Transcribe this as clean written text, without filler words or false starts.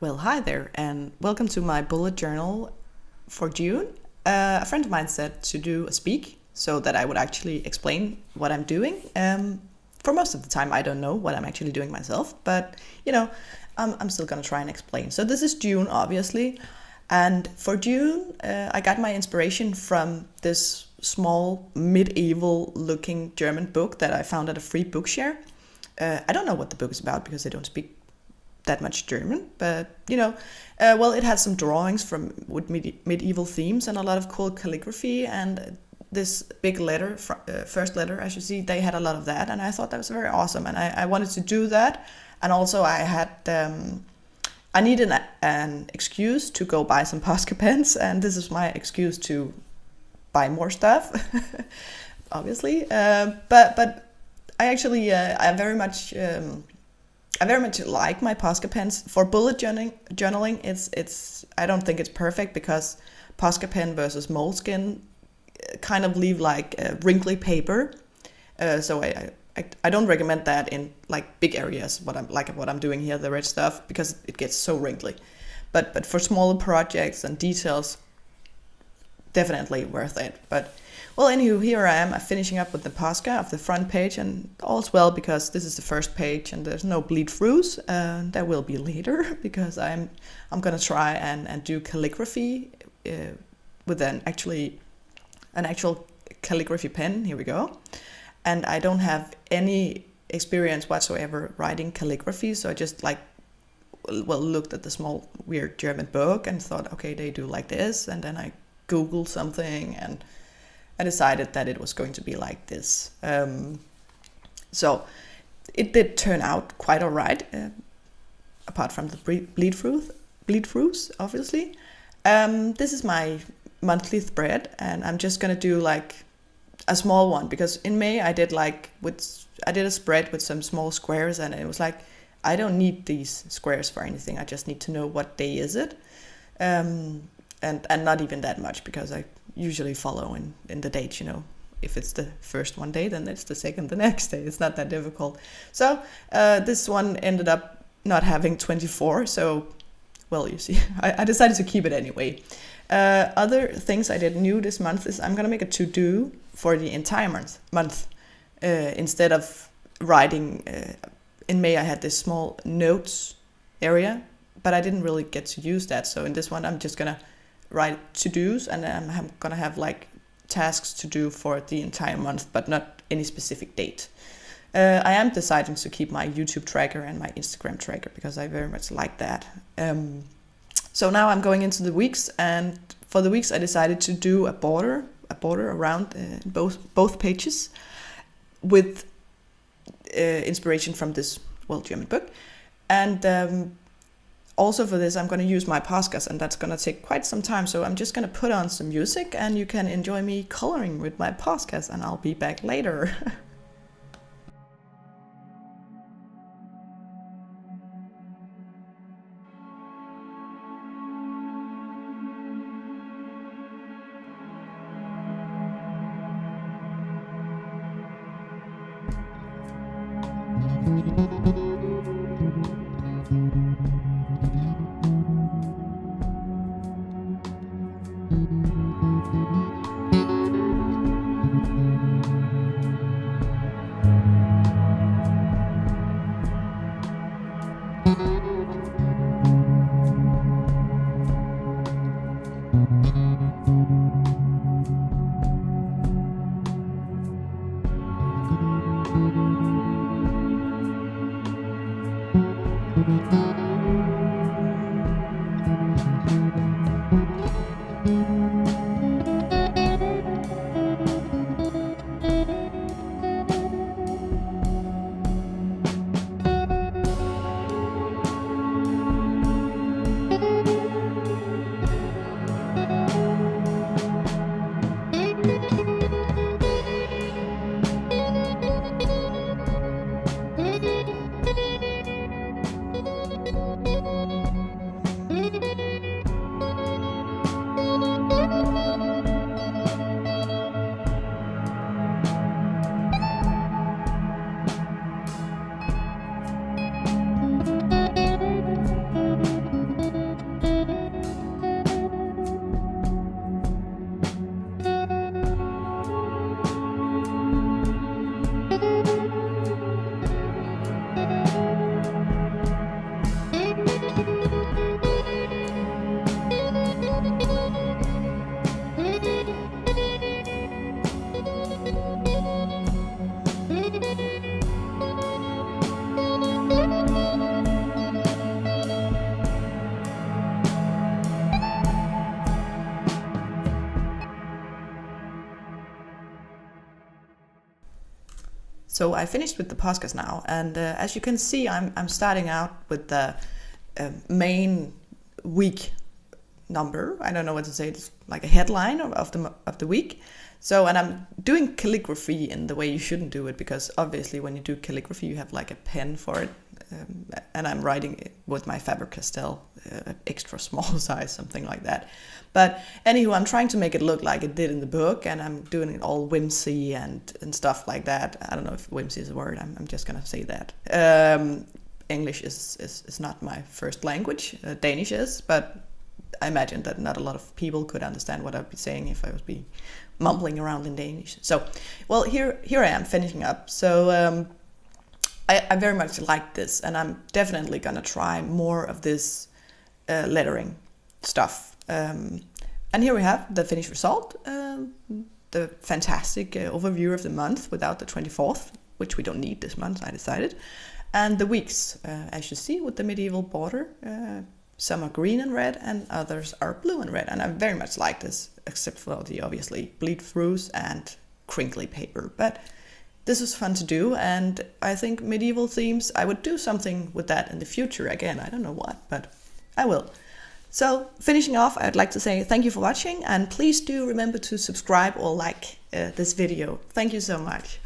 Well, hi there, and welcome to my bullet journal for June. A friend of mine said to do a speak so that I would actually explain what I'm doing. For most of the time, I don't know what I'm actually doing myself, but I'm still gonna try and explain. So this is June, obviously, and for June, I got my inspiration from this small medieval-looking German book that I found at a free bookshare. I don't know what the book is about because I don't speak that much German, but it had some drawings from with medieval themes and a lot of cool calligraphy, and this big letter, first letter, as you see, they had a lot of that, and I thought that was very awesome, and I wanted to do that, and also I needed an excuse to go buy some Posca pens, and this is my excuse to buy more stuff, obviously, but I actually I very much. I very much like my Posca pens. For bullet journaling, it's I don't think it's perfect because Posca pen versus Moleskine kind of leave like wrinkly paper. So I don't recommend that in like big areas. What I'm doing here, the red stuff, because it gets so wrinkly. But for smaller projects and details, definitely worth it. But well, anywho, here I am finishing up with the Posca of the front page, and all's well because this is the first page and there's no bleed throughs. There will be later because I'm gonna try and do calligraphy with an actual calligraphy pen. Here we go. And I don't have any experience whatsoever writing calligraphy, so I just looked at the small weird German book and thought, okay, they do like this, and then I Googled something and I decided that it was going to be like this. So it did turn out quite all right, apart from the bleed throughs, obviously. This is my monthly thread, and I'm just gonna do like a small one because in May I did a spread with some small squares, and it was like I don't need these squares for anything. I just need to know what day is it, and not even that much because I usually follow in the date, if it's the first one day, then it's the second the next day. It's not that difficult. So this one ended up not having 24, so well, you see, I decided to keep it anyway. Other things I did new this month is I'm gonna make a to-do for the entire month instead of writing. In May I had this small notes area, but I didn't really get to use that, so in this one I'm just gonna write to-dos, and I'm gonna have like tasks to do for the entire month, but not any specific date. I am deciding to keep my YouTube tracker and my Instagram tracker because I very much like that. So now I'm going into the weeks, and for the weeks I decided to do a border around both pages with inspiration from this German book, and also for this, I'm going to use my Poscas, and that's going to take quite some time. So I'm just going to put on some music, and you can enjoy me coloring with my Poscas, and I'll be back later. So I finished with the podcast now, and as you can see, I'm starting out with the main week number. I don't know what to say. It's like a headline of the week. So, and I'm doing calligraphy in the way you shouldn't do it, because obviously when you do calligraphy, you have like a pen for it. And I'm writing it with my Faber-Castell, extra small size, something like that. But anywho, I'm trying to make it look like it did in the book, and I'm doing it all whimsy and stuff like that. I don't know if whimsy is a word. I'm just gonna say that. English is not my first language. Danish is, but I imagine that not a lot of people could understand what I'd be saying if I was be mumbling around in Danish. So, well, here I am finishing up. So I very much like this, and I'm definitely gonna try more of this lettering stuff. And here we have the finished result, the fantastic overview of the month without the 24th, which we don't need this month, I decided. And the weeks, as you see, with the medieval border. Some are green and red, and others are blue and red. And I very much like this, except for the obviously bleed-throughs and crinkly paper. But this is fun to do, and I think medieval themes, I would do something with that in the future again. I don't know what, but I will. So, finishing off, I'd like to say thank you for watching, and please do remember to subscribe or like this video. Thank you so much.